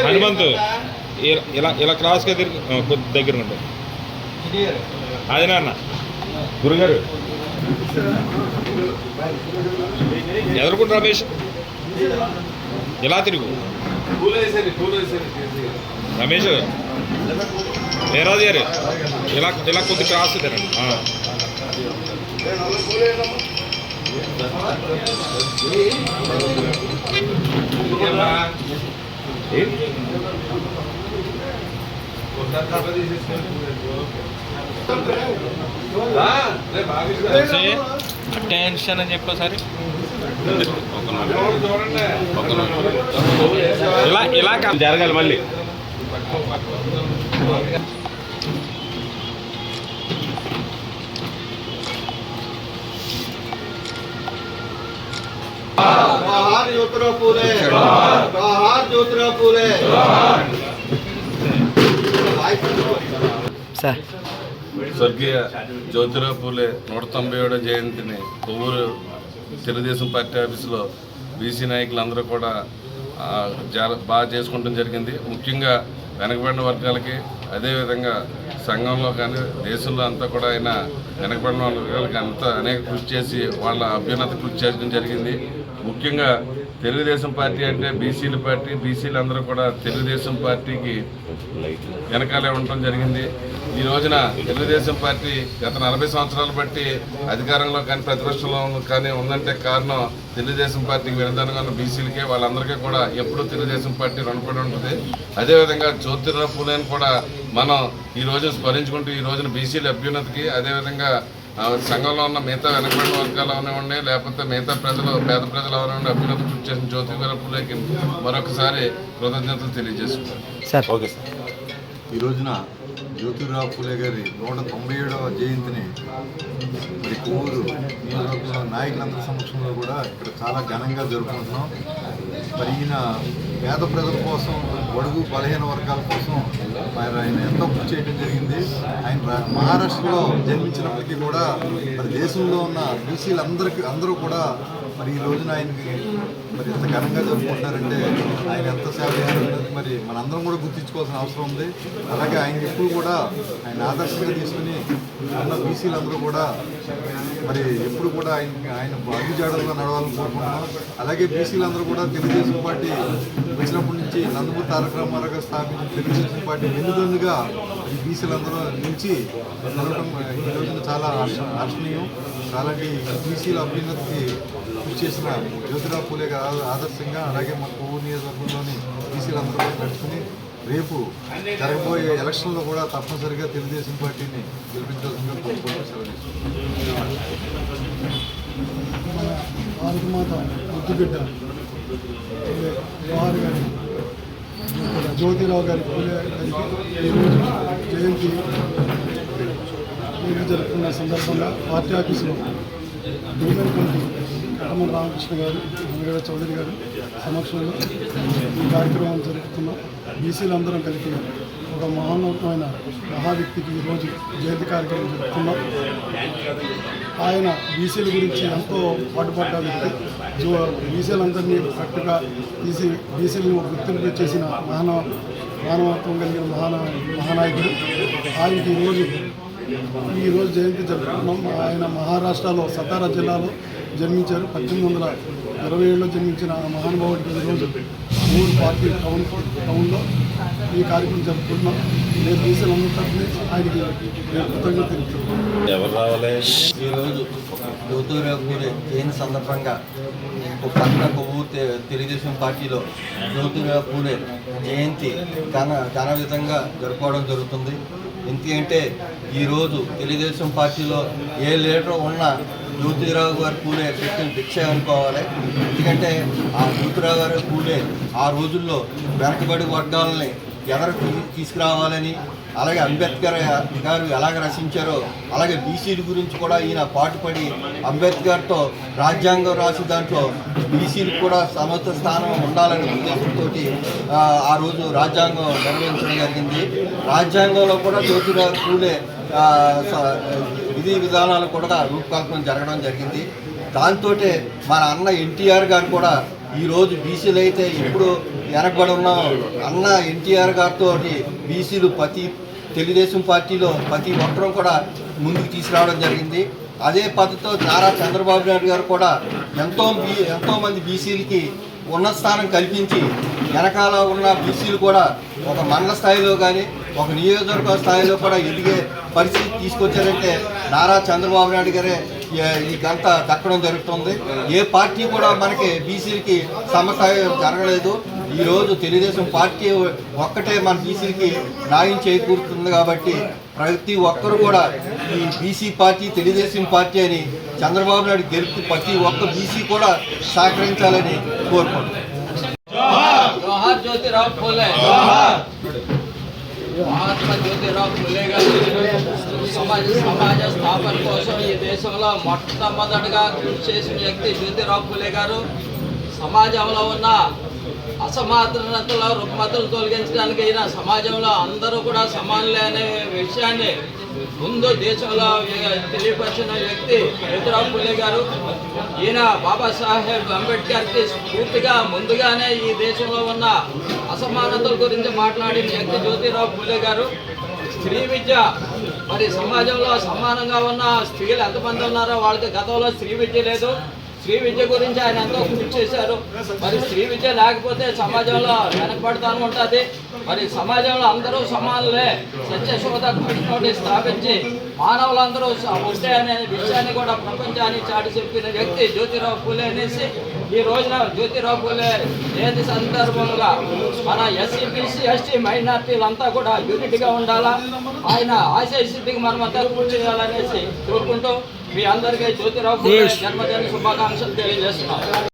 హనుమంతు ఇలా ఇలా క్రాస్గా తిరిగి కొద్ది దగ్గర ఉంటుంది అది నాన్న గురుగారు ఎదుర్కొంటు రమేష్ ఇలా తిరుగు రమేష్ లేరాజు గారు ఇలా ఇలా కొద్ది క్రాస్ తినండి అటెన్షన్ అని చెప్పేసరి ఇలా ఇలా జరగాలి మళ్ళీ ज्योतिराव फुले ज्योतिराव फुले స్వర్గీయ జ్యోతిరావు పూలే 197వ జయంతిని కొవ్వూరు తెలుగుదేశం పార్టీ ఆఫీసులో బీసీ నాయకులందరూ కూడా బాగా చేసుకోవడం జరిగింది. ముఖ్యంగా వెనకబడిన వర్గాలకి అదేవిధంగా సంఘంలో కానీ దేశంలో అంతా కూడా ఆయన వెనకబడిన వర్గాలకి అంతా అనేక కృషి చేసి వాళ్ళ అభ్యున్నత కృషి చేయడం జరిగింది. ముఖ్యంగా తెలుగుదేశం పార్టీ అంటే బీసీల పార్టీ, బీసీలు అందరూ కూడా తెలుగుదేశం పార్టీకి వెనకాలే ఉండటం జరిగింది. ఈ రోజున తెలుగుదేశం పార్టీ గత 40 సంవత్సరాలు బట్టి అధికారంలో కానీ ప్రతిపక్షంలో కానీ ఉందంటే కారణం తెలుగుదేశం పార్టీకి వినదానంగా ఉన్న బీసీలకే వాళ్ళందరికీ కూడా ఎప్పుడూ తెలుగుదేశం పార్టీ రుణపడి ఉంటుంది. అదేవిధంగా జ్యోతిరావు పూలేని కూడా మనం ఈ రోజున స్మరించుకుంటూ ఈ రోజున బీసీల అభ్యున్నతికి అదేవిధంగా సంఘంలో ఉన్న మిగతా వెనకబడిన వర్గాలు అవనివ్వండి లేకపోతే మిగతా ప్రజలు పేద ప్రజలు అవనివ్వండి అభ్యున్నతి కృషి చేసిన జ్యోతిరావు పూలేకి మరొకసారి కృతజ్ఞతలు తెలియజేసుకుంటాం సార్. Okay sir. ఈ రోజున జ్యోతిరావు పూలే గారి 197వ జయంతిని మరి కొవ్వూరు నియోజకవర్గంలో నాయకులందరి సమక్షంలో కూడా ఇక్కడ చాలా ఘనంగా జరుపుకుంటున్నాం. మరి ఈయన పేద ప్రజల కోసం, బడుగు బలహీన వర్గాల కోసం మరి ఆయన ఎంతో కృషి చేయడం జరిగింది. ఆయన మహారాష్ట్రలో జన్మించినప్పటికీ కూడా మరి దేశంలో ఉన్న అందరూ కూడా మరి ఈ రోజున ఆయనకి మరి ఎంత ఘనంగా జరుపుకుంటారంటే ఆయన ఎంత సేవ చేస్తున్నది మరి మనందరం కూడా గుర్తించుకోవాల్సిన అవసరం ఉంది. అలాగే ఆయన ఎప్పుడు కూడా ఆయన ఆదర్శంగా తీసుకుని ఉన్న బీసీలందరూ కూడా మరి ఎప్పుడు కూడా ఆయన అడుగుజాడలుగా నడవాలని కోరుకుంటున్నాం. అలాగే బీసీలందరూ కూడా తెలుగుదేశం పార్టీ వచ్చినప్పటి నుంచి నందమూరి తారక రామారావు గారు స్థాపించిన తెలుగుదేశం పార్టీ వెన్నుదన్నుగా ఈ బీసీలందరూ నిలిచి నడవడం ఈ రోజున చాలా హర్షణీయం. అలాంటి బీసీల అభ్యున్నతికి కృషి చేసిన జ్యోతిరావు పూలే గారు ఆదర్శంగా అలాగే మన కొవ్వూరు నియోజకవర్గంలోని బీసీలందరూ కూడా నడుచుకుని రేపు జరగబోయే ఎలక్షన్లో కూడా తప్పనిసరిగా తెలుగుదేశం పార్టీని గెలిపించాల్సిందిగా కోరుకుంటూ సెలవు జ్యోతిరావు గారి పూలే జయంతి జరుపుకున్న సందర్భంగా పార్టీ ఆఫీసులో డివిజన్ కమిటీ కట్టమల రామకృష్ణ గారు, వెంకట చౌదరి గారు సమక్షంలో ఈ కార్యక్రమం జరుపుతున్నాం. బీసీలందరం కలిపి ఒక మహోన్నతమైన మహావ్యక్తికి ఈరోజు జయంతి కార్యక్రమం జరుపుతున్నాం. ఆయన బీసీల గురించి ఎంతో పాటుపడ్డ వ్యక్తి. బీసీలందరినీ కరెక్ట్గా తీసి బీసీలను గుర్తింపు చేసిన మానవత్వం కలిగిన మహానాయకుడు. ఆయనకి ఈరోజు జయంతి జరుపుకున్నాం. ఆయన మహారాష్ట్రలో సతారా జిల్లాలో జన్మించారు. 1827లో జన్మించిన మహానుభావుడికి ఈరోజు మూడు పార్టీ టౌన్లో ఈ కార్యక్రమం జరుపుకుంటున్నాం. నేను బీసీలందరి తరఫున ఆయనకి కృతజ్ఞత తెలుపుతున్నాను. ఈరోజు జ్యోతిరావు పూలే జయంతి సందర్భంగా పక్కన కొవ్వూరు తెలుగుదేశం పార్టీలో జ్యోతిరావు పూలే జయంతి ఘన విధంగా జరుపుకోవడం జరుగుతుంది. ఎందుకంటే ఈరోజు తెలుగుదేశం పార్టీలో ఏ లీడర్ ఉన్నా జ్యోతిరావు గారు పూలే పెట్టిన భిక్ష అనుకోవాలి. ఎందుకంటే ఆ జ్యోతిరావు గారు పూలే ఆ రోజుల్లో వెనకబడి వర్గాలని ఎదరికి తీసుకురావాలని అలాగే అంబేద్కర్ గారు ఎలాగ రచించారో అలాగే బీసీల గురించి కూడా ఈయన పాటుపడి అంబేద్కర్తో రాజ్యాంగం రాసి దాంట్లో బీసీలకు కూడా సమర్థ స్థానం ఉండాలనే ఉద్దేశంతో ఆ రోజు రాజ్యాంగం నిర్వహించడం జరిగింది. రాజ్యాంగంలో కూడా జ్యోతిరావు పూలే విధి విధానాలు కూడా రూపకల్పన జరగడం జరిగింది. దాంతో మన అన్న ఎన్టీఆర్ గారు కూడా ఈరోజు బీసీలు అయితే ఇప్పుడు వెనకబడి ఉన్నాం అన్న ఎన్టీఆర్ గారితో బీసీలు తెలుగుదేశం పార్టీలో ప్రతి ఒక్కరూ కూడా ముందుకు తీసుకురావడం జరిగింది. అదే పద్ధతితో నారా చంద్రబాబు నాయుడు గారు కూడా ఎంతోమంది బీసీలకి ఉన్నత స్థానం కల్పించి వెనకాల ఉన్న బీసీలు కూడా ఒక మండల స్థాయిలో కానీ ఒక నియోజకవర్గ స్థాయిలో కూడా ఎదిగే పరిస్థితి తీసుకొచ్చారంటే నారా చంద్రబాబు నాయుడు గారే ఈ గంట దక్కడం జరుగుతుంది. ఏ పార్టీ కూడా మనకి బీసీలకి సమస్థాయం జరగలేదు. ఈరోజు తెలుగుదేశం పార్టీ ఒక్కటే మన బీసీలకి న్యాయం చేకూరుతుంది కాబట్టి ప్రతి ఒక్కరు కూడా ఈ బీసీ పార్టీ తెలుగుదేశం పార్టీ అని చంద్రబాబు నాయుడు గెలుపు ప్రతి ఒక్క బీసీ కూడా సహకరించాలని కోరుకుంటున్నాను. జోహార్ జ్యోతిరావు ఫూలే, మహాత్మా జ్యోతిరావు ఫూలే గారు సమాజ స్థాపన కోసం ఈ దేశంలో మొట్టమొదటిగా కృషి చేసిన వ్యక్తి జ్యోతిరావు ఫూలే గారు. సమాజంలో ఉన్న అసమానతలు రుగ్మతలు తొలగించడానికి అయినా సమాజంలో అందరూ కూడా సమానులే అనే విషయాన్ని ముందు దేశంలో తెలియపరిచిన వ్యక్తి జ్యోతిరావు ఫూలే గారు. ఈయన బాబాసాహెబ్ అంబేద్కర్కి పూర్తిగా ముందుగానే ఈ దేశంలో ఉన్న అసమానతల గురించి మాట్లాడిన వ్యక్తి జ్యోతిరావు ఫూలే గారు. స్త్రీ విద్య మరి సమాజంలో సమానంగా ఉన్న స్త్రీలు ఎంతమంది ఉన్నారో వాళ్ళకి గతంలో స్త్రీ విద్య లేదు. స్త్రీ విద్య గురించి ఆయన ఎంతో కృషి చేశారు. మరి స్త్రీ విద్య లేకపోతే సమాజంలో వెనకబడతాను ఉంటుంది. మరి సమాజంలో అందరూ సమానులే సత్యశోధ కృష్ణుడిని స్థాపించి మానవులందరూ ఉంటే అనే విషయాన్ని కూడా ప్రపంచానికి చాటి చెప్పిన వ్యక్తి జ్యోతిరావు ఫూలే అనేసి ఈ రోజున జ్యోతిరావు ఫూలే జయంతి సందర్భంగా మన ఎస్సీ బీసీ ఎస్టీ మైనార్టీలంతా కూడా యూనిట్గా ఉండాలా, ఆయన ఆశయ సిద్ధికి మనమంతా కృషి చేయాలనేసి కోరుకుంటూ మీ అందరికీ జ్యోతిరావు ఫూలే జన్మదిన శుభాకాంక్షలు తెలియజేస్తున్నాం.